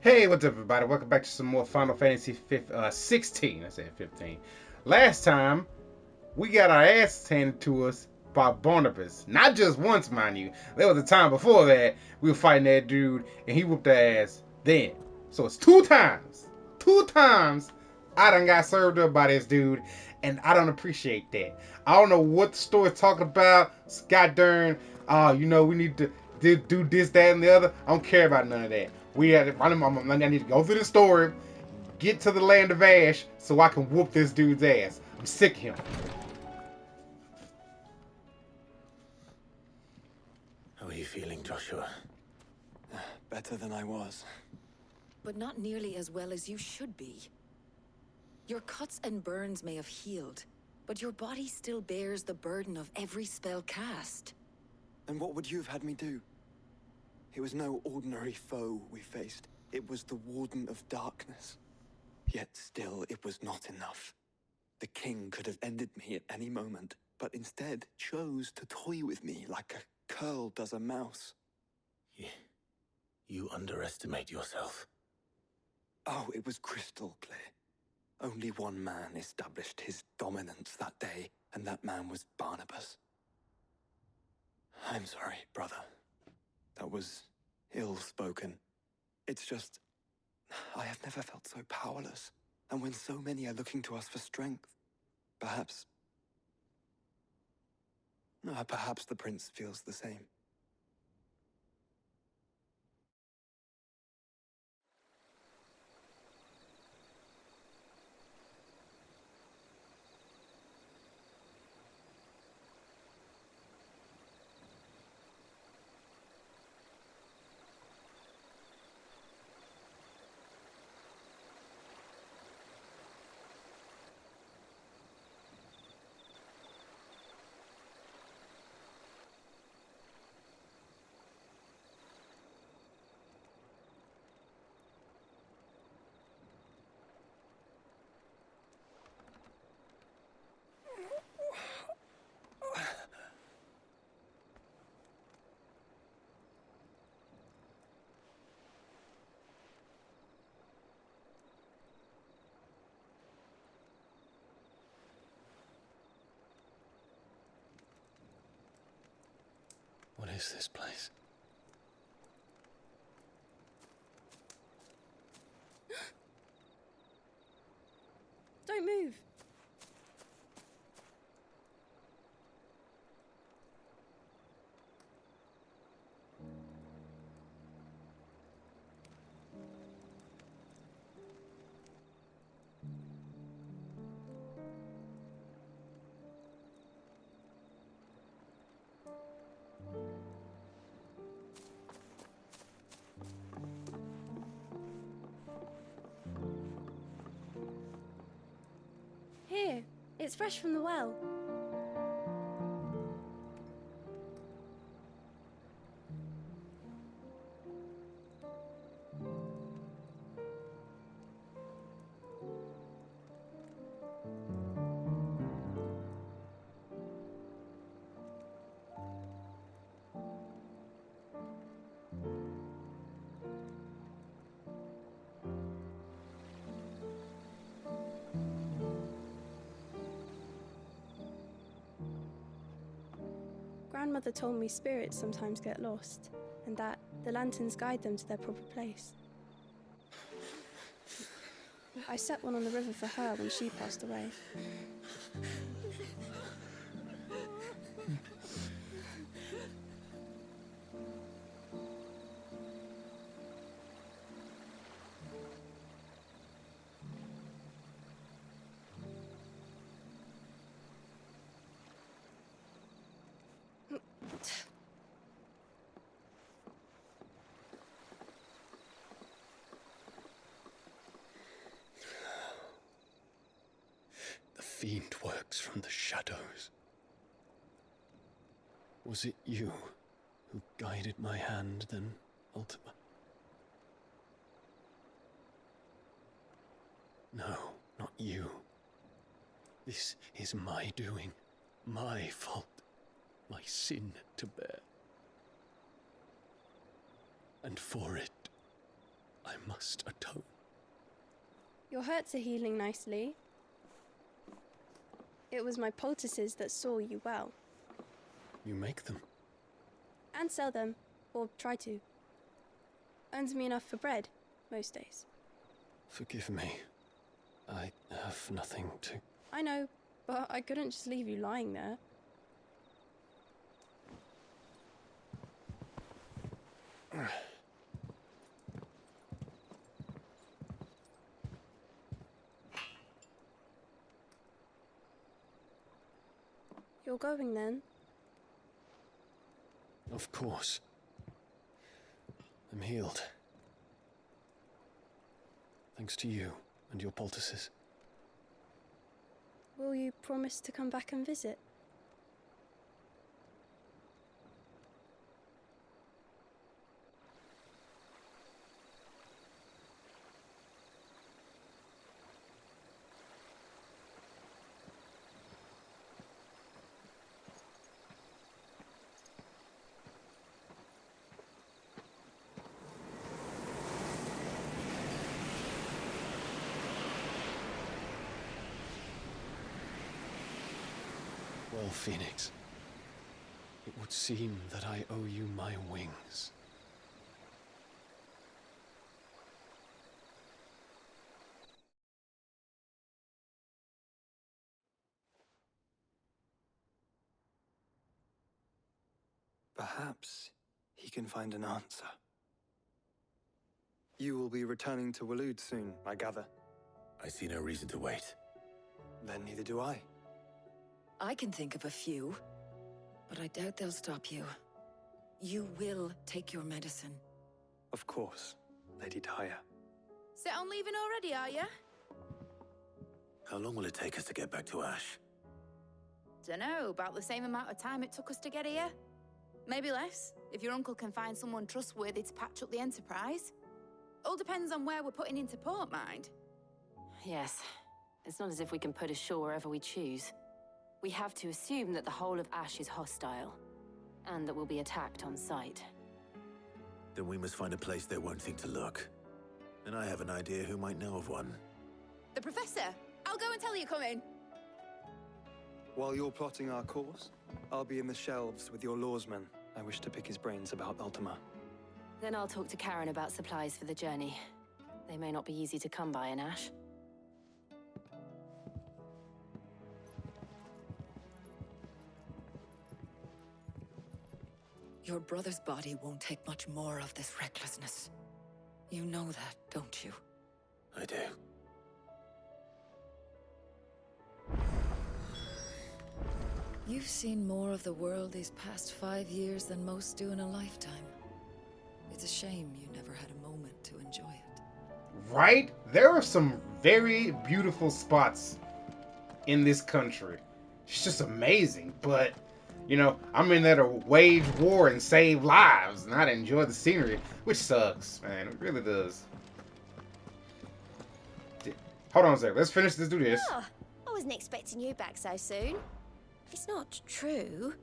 Hey, what's up, everybody? Welcome back to some more Final Fantasy 16. I said 15. Last time, we got our asses handed to us by Barnabas. Not just once, mind you. There was a time before that we were fighting that dude, and he whooped our ass then. So it's two times. Two times I done got served up by this dude, and I don't appreciate that. I don't know what the story's talking about. God darn, we need to do this, that, and the other. I don't care about none of that. I need to go through the story, get to the land of Ash, so I can whoop this dude's ass. I'm sick of him. How are you feeling, Joshua? Better than I was. But not nearly as well as you should be. Your cuts and burns may have healed, but your body still bears the burden of every spell cast. And what would you have had me do? It was no ordinary foe we faced. It was the Warden of Darkness. Yet still, it was not enough. The king could have ended me at any moment, but instead chose to toy with me like a curl does a mouse. You underestimate yourself. Oh, it was crystal clear. Only one man established his dominance that day, and that man was Barnabas. I'm sorry, brother. That was ill-spoken. It's just, I have never felt so powerless. And when so many are looking to us for strength, perhaps the prince feels the same. What is this place? Don't move. Here, it's fresh from the well. Grandmother told me spirits sometimes get lost, and that the lanterns guide them to their proper place. I set one on the river for her when she passed away. The fiend works from the shadows. Was it you who guided my hand, then ultimately? No, not you. This is my doing, my fault, my sin to bear. And for it, I must atone. Your hurts are healing nicely. It was my poultices that saw you well. You make them? And sell them, or try to. Earns me enough for bread, most days. Forgive me. I have nothing to... I know, but I couldn't just leave you lying there. You're going then? Of course. I'm healed. Thanks to you and your poultices. Will you promise to come back and visit? Well, Phoenix, it would seem that I owe you my wings. Perhaps he can find an answer. You will be returning to Waloed soon, I gather. I see no reason to wait. Then neither do I. I can think of a few, but I doubt they'll stop you. You will take your medicine. Of course, Lady Daya. Set on leaving already, are you? How long will it take us to get back to Ash? Dunno, about the same amount of time it took us to get here. Maybe less, if your uncle can find someone trustworthy to patch up the Enterprise. All depends on where we're putting into port, mind. Yes. It's not as if we can put ashore wherever we choose. We have to assume that the whole of Ash is hostile, and that we'll be attacked on sight. Then we must find a place they won't think to look. And I have an idea who might know of one. The Professor! I'll go and tell you coming! While you're plotting our course, I'll be in the shelves with your lawsman. I wish to pick his brains about Ultima. Then I'll talk to Karen about supplies for the journey. They may not be easy to come by in Ash. Your brother's body won't take much more of this recklessness. You know that, don't you? I do. You've seen more of the world these past 5 years than most do in a lifetime. It's a shame you never had a moment to enjoy it. Right? There are some very beautiful spots in this country. It's just amazing, but you know, I'm in there to wage war and save lives, not enjoy the scenery, which sucks, man. It really does. Hold on a second. Let's finish. Let's do this. Oh, I wasn't expecting you back so soon. It's not true.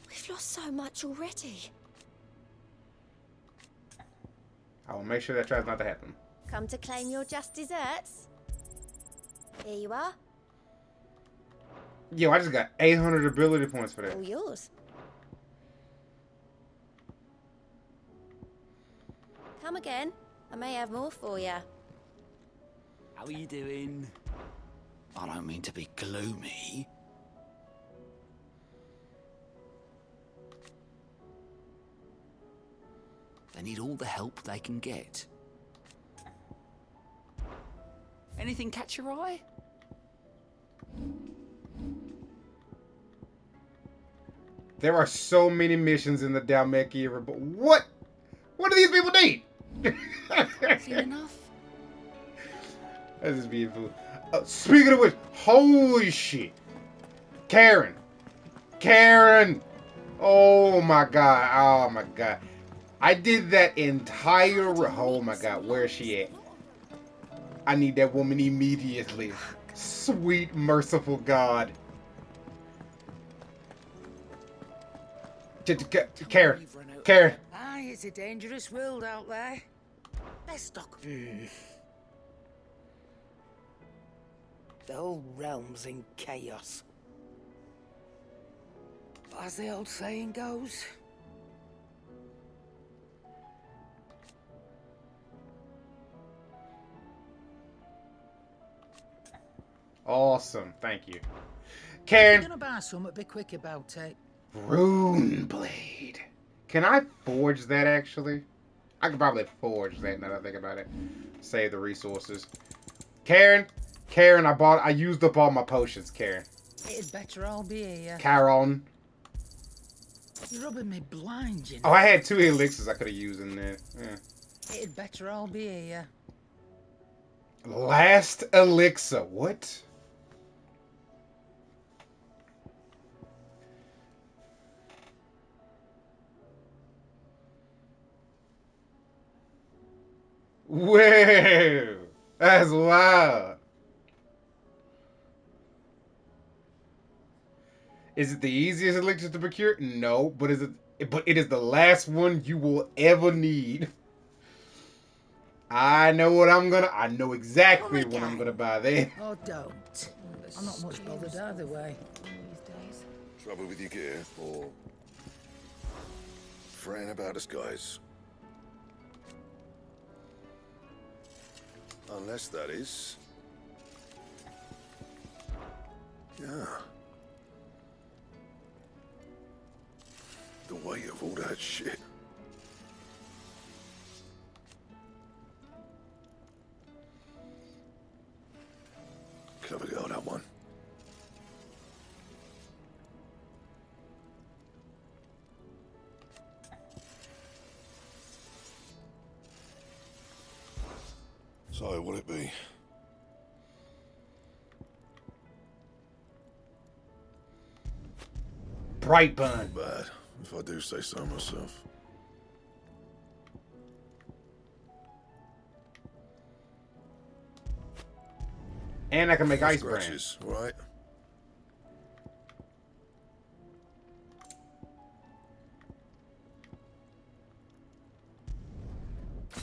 We've lost so much already. I will make sure that tries not to happen. Come to claim your just desserts? Here you are. Yo, I just got 800 ability points for that. All yours. Come again. I may have more for you. How are you doing? I don't mean to be gloomy. They need all the help they can get. Anything catch your eye? There are so many missions in the Dhalmekia, but what do these people need? Seen enough? That's just beautiful. Speaking of which, holy shit. Karen. Oh my god. I did that entire... Oh my god, where is she at? I need that woman immediately. Sweet, merciful God. Karen. Karen. Aye, it's a dangerous world out there. Let's stock. The whole realm's in chaos. But as the old saying goes, Awesome, thank you. Karen. you're gonna buy something, be quick about it. Rune blade. Can I forge that actually? I could probably forge that now that I think about it. Save the resources. Karen, I used up all my potions, Karen. It'd better all be here. Karen. You're rubbing me blind, you know. Oh, I had 2 elixirs I could have used in there. Yeah. It'd better all be here. Last elixir. What? Whoa! That's wild. Is it the easiest elixir to procure? No, but it is the last one you will ever need. I know exactly what I'm gonna buy there. Oh, don't. I'm not much bothered either way. Trouble with your gear, or fretting about us guys? Unless that is... Yeah. The weight of all that shit. Clever girl, that one. So, what'll it be? Brightburn. Not bad, if I do say so myself. And I can make ice brand. Scratches, right?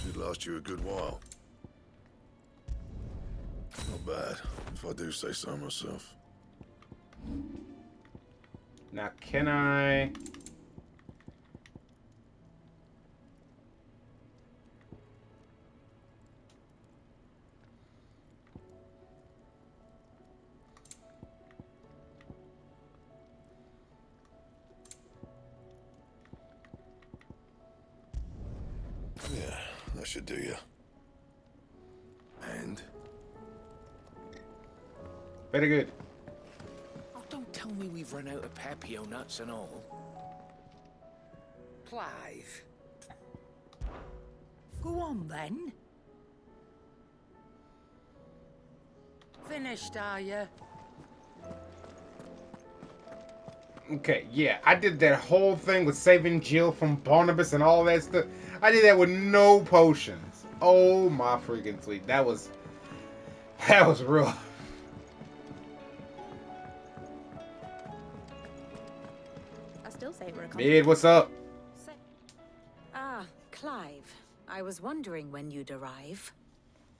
Should last you a good while. Not bad, if I do say so myself. Now, can I... Yeah, that should do you. And? Very good. Oh, don't tell me we've run out of Pepio nuts and all. Clive. Go on, then. Finished, are you? Okay, yeah, I did that whole thing with saving Jill from Barnabas and all that stuff. I did that with no potions. Oh my freaking sweet. That was real. I still say we're a Mid, what's up? Ah, Clive. I was wondering when you'd arrive.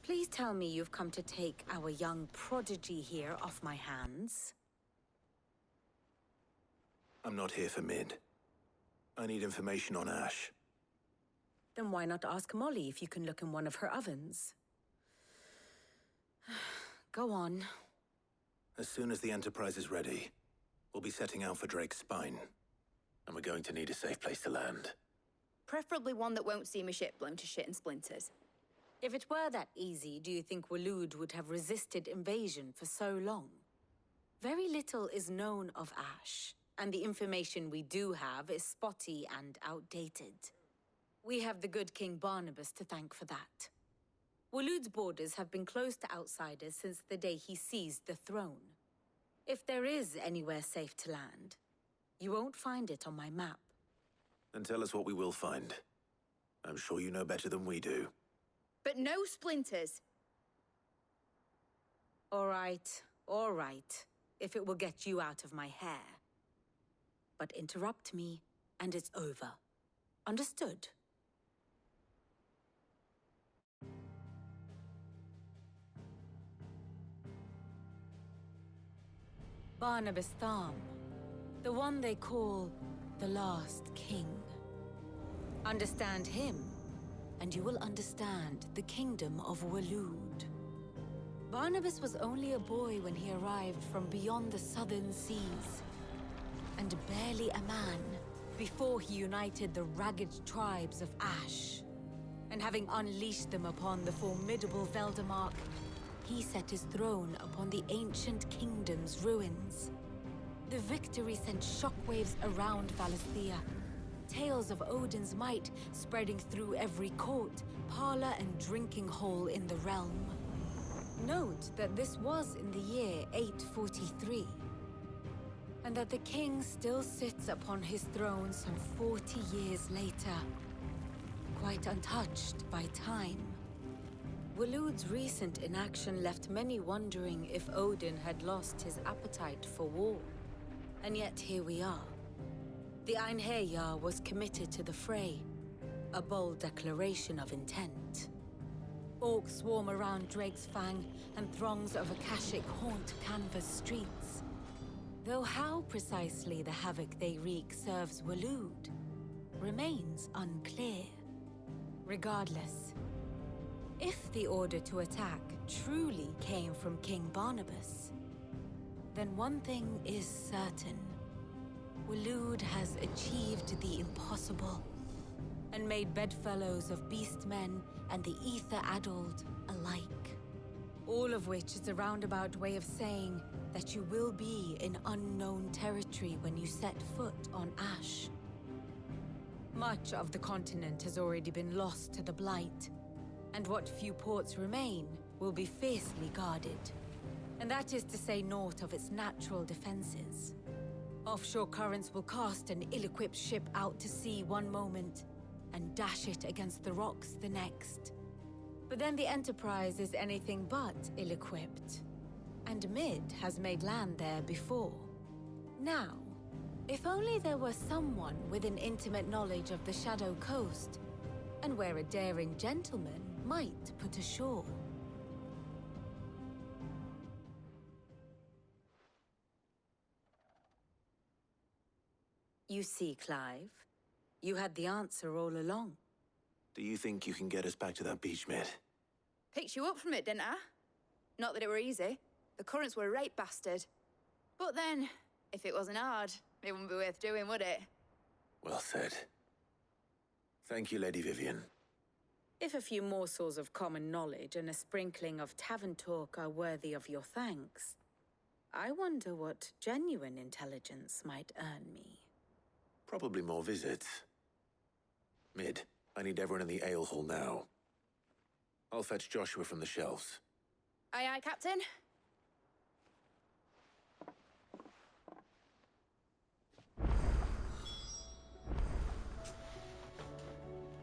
Please tell me you've come to take our young prodigy here off my hands. I'm not here for Mid. I need information on Ash. Then why not ask Molly if you can look in one of her ovens? Go on. As soon as the Enterprise is ready, we'll be setting out for Drake's Spine. And we're going to need a safe place to land. Preferably one that won't see my ship blown to shit and splinters. If it were that easy, do you think Waloed would have resisted invasion for so long? Very little is known of Ash, and the information we do have is spotty and outdated. We have the good King Barnabas to thank for that. Waloed's borders have been closed to outsiders since the day he seized the throne. If there is anywhere safe to land, you won't find it on my map. Then tell us what we will find. I'm sure you know better than we do. But no splinters. All right, if it will get you out of my hair. But interrupt me and it's over. Understood? Barnabas Tharm, the one they call the last king. Understand him, and you will understand the kingdom of Waloed. Barnabas was only a boy when he arrived from beyond the southern seas, and barely a man before he united the ragged tribes of Ash. And having unleashed them upon the formidable Veldamark, he set his throne upon the ancient kingdom's ruins. The victory sent shockwaves around Valisthea, tales of Odin's might spreading through every court, parlor, and drinking hole in the realm. Note that this was in the year 843, and that the king still sits upon his throne some 40 years later, quite untouched by time. Waloed's recent inaction left many wondering if Odin had lost his appetite for war. And yet here we are. The Einherjar was committed to the fray, a bold declaration of intent. Orcs swarm around Drake's Fang, and throngs of Akashic haunt Canvas streets. Though how precisely the havoc they wreak serves Waloed remains unclear. Regardless, if the order to attack truly came from King Barnabas, then one thing is certain. Waloed has achieved the impossible, and made bedfellows of beastmen and the ether-addled alike. All of which is a roundabout way of saying that you will be in unknown territory when you set foot on Ash. Much of the continent has already been lost to the Blight, and what few ports remain will be fiercely guarded. And that is to say naught of its natural defenses. Offshore currents will cast an ill-equipped ship out to sea one moment, and dash it against the rocks the next. But then the Enterprise is anything but ill-equipped, and Mid has made land there before. Now, if only there were someone with an intimate knowledge of the Shadow Coast, and where a daring gentleman might put ashore. You see, Clive, you had the answer all along. Do you think you can get us back to that beach, Mid? Picked you up from it, didn't I? Not that it were easy. The currents were a right bastard. But then, if it wasn't hard, it wouldn't be worth doing, would it? Well said. Thank you, Lady Vivian. If a few morsels of common knowledge and a sprinkling of tavern talk are worthy of your thanks, I wonder what genuine intelligence might earn me. Probably more visits. Mid, I need everyone in the ale hall now. I'll fetch Joshua from the shelves. Aye, aye, Captain.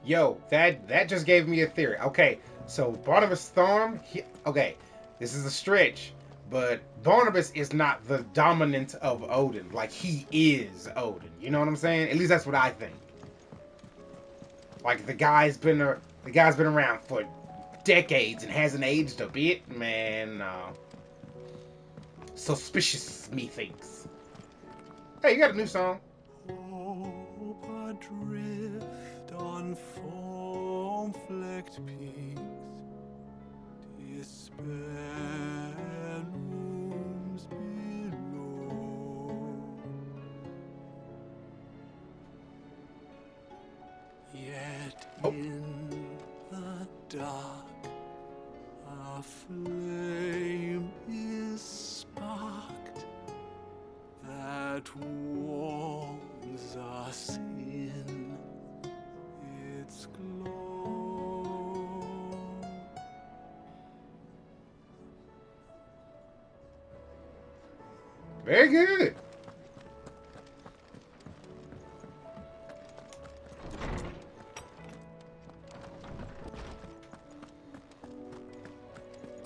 Yo, that just gave me a theory. Okay, so Barnabas Tharm, okay, this is a stretch, but Barnabas is not the dominant of Odin. Like, he is Odin. You know what I'm saying? At least that's what I think. Like, the guy's been around for decades and hasn't aged a bit. Man, suspicious, methinks. Hey, you got a new song. Hope adrift on foam-flecked peaks, despair looms below. Yet in the dark, a flame is sparked that warms us in its glow. Very good.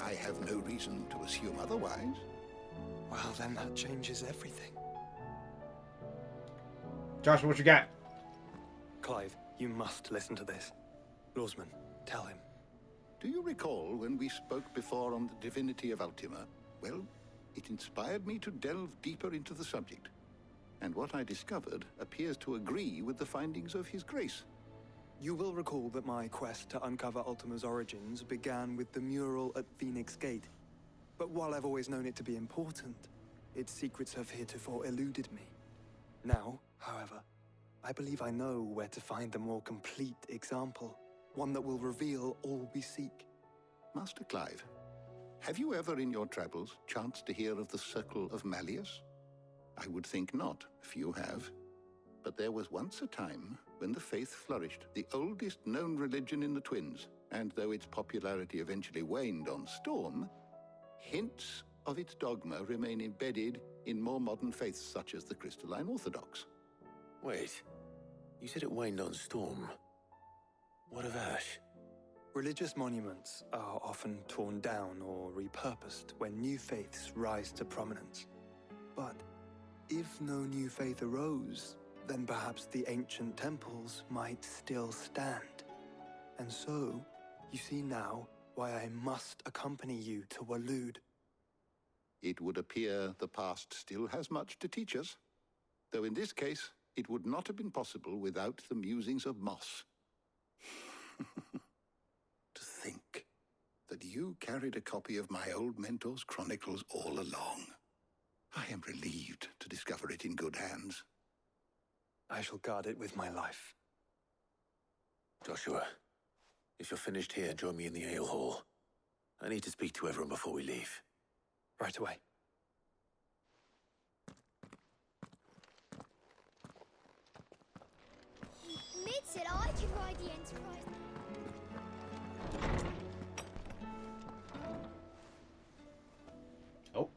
I have no reason to assume otherwise. Well, then that changes everything. Joshua, what you got? Clive, you must listen to this. Lawsman, tell him. Do you recall when we spoke before on the divinity of Ultima? Well, it inspired me to delve deeper into the subject. And what I discovered appears to agree with the findings of His Grace. You will recall that my quest to uncover Ultima's origins began with the mural at Phoenix Gate. But while I've always known it to be important, its secrets have heretofore eluded me. Now, however, I believe I know where to find the more complete example, one that will reveal all we seek. Master Clive, have you ever in your travels chanced to hear of the Circle of Malleus? I would think not, if you have. But there was once a time when the faith flourished, the oldest known religion in the Twins, and though its popularity eventually waned on Storm, hints of its dogma remain embedded in more modern faiths such as the Crystalline Orthodox. Wait, you said it waned on Storm. What of Ash? Religious monuments are often torn down or repurposed when new faiths rise to prominence. But if no new faith arose, then perhaps the ancient temples might still stand. And so, you see now why I must accompany you to Waloed. It would appear the past still has much to teach us, though in this case, it would not have been possible without the musings of Moss. To think that you carried a copy of my old mentor's chronicles all along. I am relieved to discover it in good hands. I shall guard it with my life. Joshua, if you're finished here, join me in the ale hall. I need to speak to everyone before we leave. Right away. Mid said I could ride the Enterprise. Oh.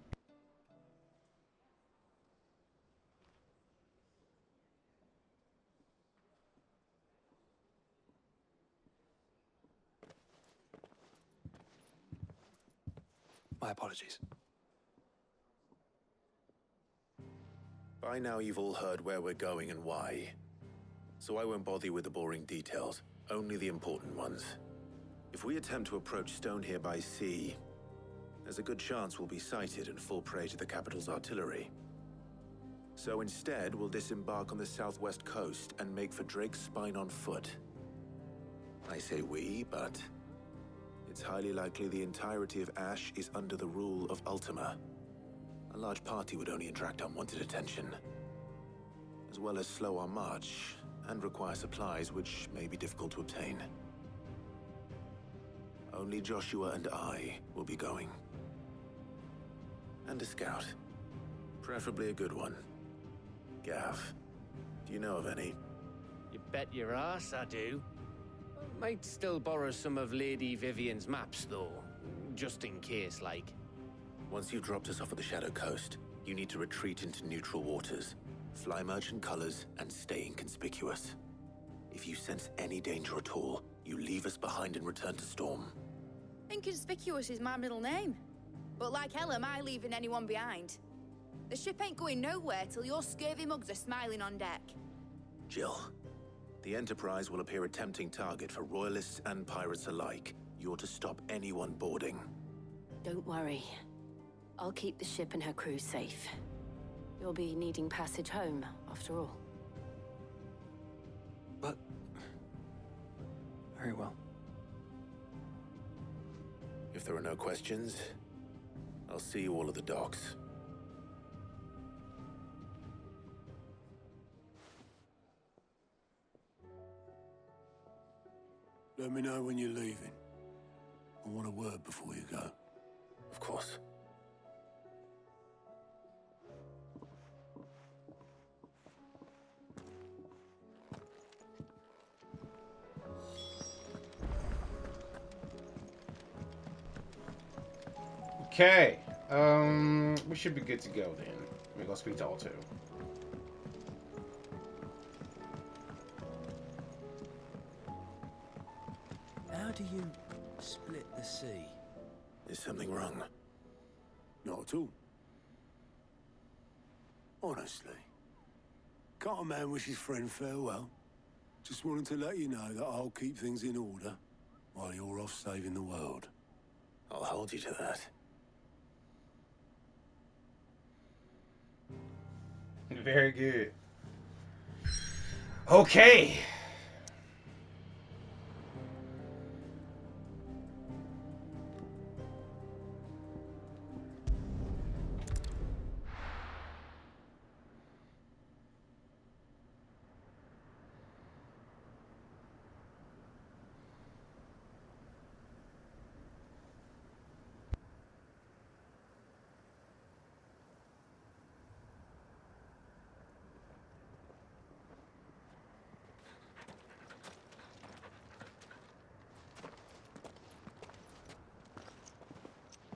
My apologies. By now you've all heard where we're going and why. So I won't bother you with the boring details, only the important ones. If we attempt to approach Stone here by sea, there's a good chance we'll be sighted and fall prey to the capital's artillery. So instead, we'll disembark on the southwest coast and make for Drake's Spine on foot. I say we, but it's highly likely the entirety of Ash is under the rule of Ultima. A large party would only attract unwanted attention, as well as slow our march and require supplies which may be difficult to obtain. Only Joshua and I will be going. And a scout. Preferably a good one. Gav, do you know of any? You bet your ass I do. Might still borrow some of Lady Vivian's maps, though. Just in case, like. Once you've dropped us off at the Shadow Coast, you need to retreat into neutral waters, fly merchant colors, and stay inconspicuous. If you sense any danger at all, you leave us behind and return to Storm. Inconspicuous is my middle name. But like hell am I leaving anyone behind. The ship ain't going nowhere till your scurvy mugs are smiling on deck. Jill, the Enterprise will appear a tempting target for royalists and pirates alike. You're to stop anyone boarding. Don't worry. I'll keep the ship and her crew safe. You'll be needing passage home, after all. But... very well. If there are no questions, I'll see you all at the docks. Let me know when you're leaving. I want a word before you go. Of course. Okay. We should be good to go then. Let me go speak to all two. How do you split the sea? Is something wrong? Not at all. Honestly. Can't a man wish his friend farewell? Just wanted to let you know that I'll keep things in order while you're off saving the world. I'll hold you to that. Very good. Okay.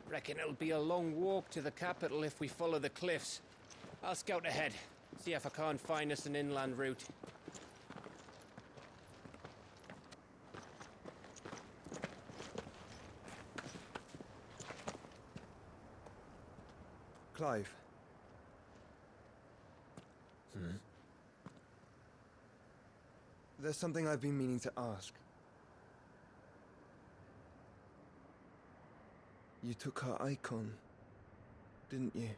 Reckon it'll be a long walk to the capital if we follow the cliffs. I'll scout ahead, see if I can't find us an inland route. Clive. There's something I've been meaning to ask. You took her Eikon, didn't you?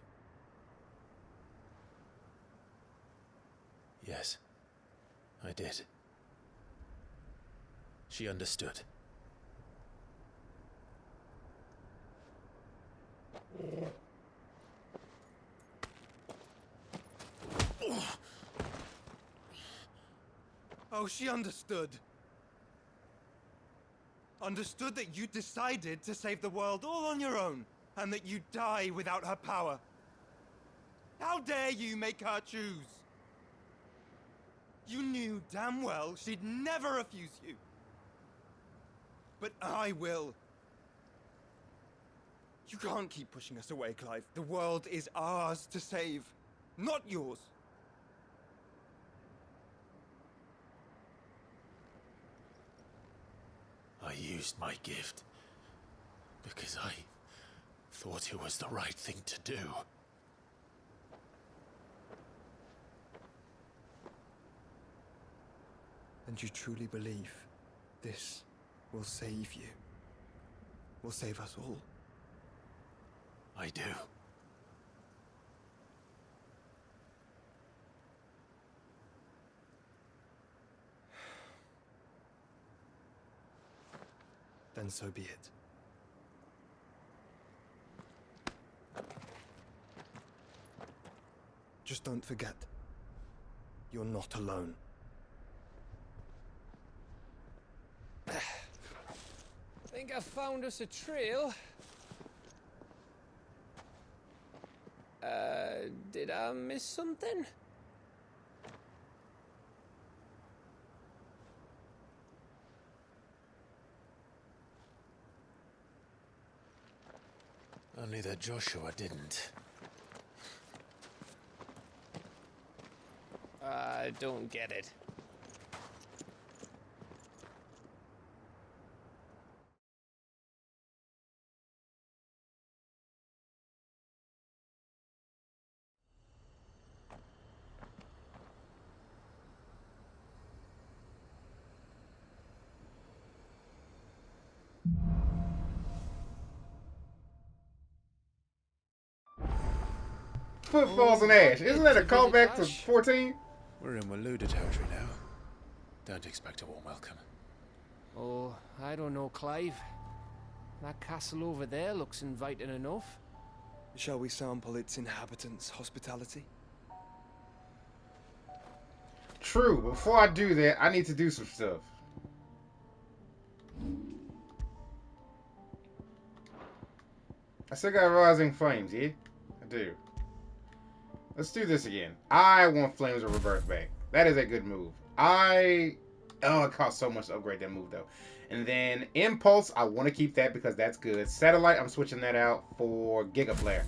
Yes, I did. She understood. Oh, she understood. Understood that you decided to save the world all on your own, and that you'd die without her power. How dare you make her choose? You knew damn well she'd never refuse you. But I will. You can't keep pushing us away, Clive. The world is ours to save, not yours. I used my gift because I thought it was the right thing to do. And you truly believe this will save you? Will save us all? I do. Then so be it. Just don't forget, you're not alone. Think I found us a trail. Did I miss something? Only that Joshua didn't. I don't get it. Footfalls in Ash. Isn't that a callback to 14? We're in Waluda territory now. Don't expect a warm welcome. Oh, I don't know, Clive. That castle over there looks inviting enough. Shall we sample its inhabitants' hospitality? True. Before I do that, I need to do some stuff. I still got Rising Flames, yeah? I do. Let's do this again. I want Flames of Rebirth back. That is a good move. Oh, it costs so much to upgrade that move, though. And then Impulse, I want to keep that because that's good. Satellite, I'm switching that out for Giga Flare.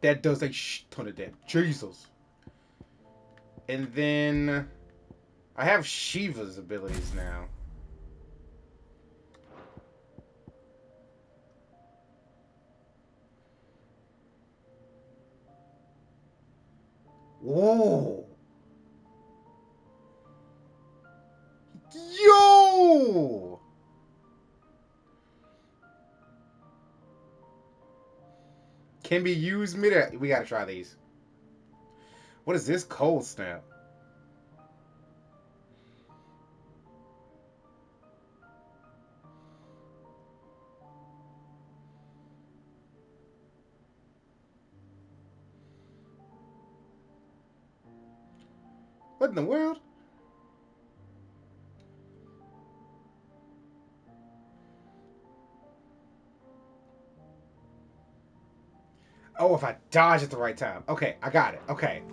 That does a ton of damage. Jesus. And then I have Shiva's abilities now. Whoa. Yo! Can be used mid. We gotta try these. What is this? Cold snap. What in the world? Oh, if I dodge at the right time. Okay, I got it. Okay.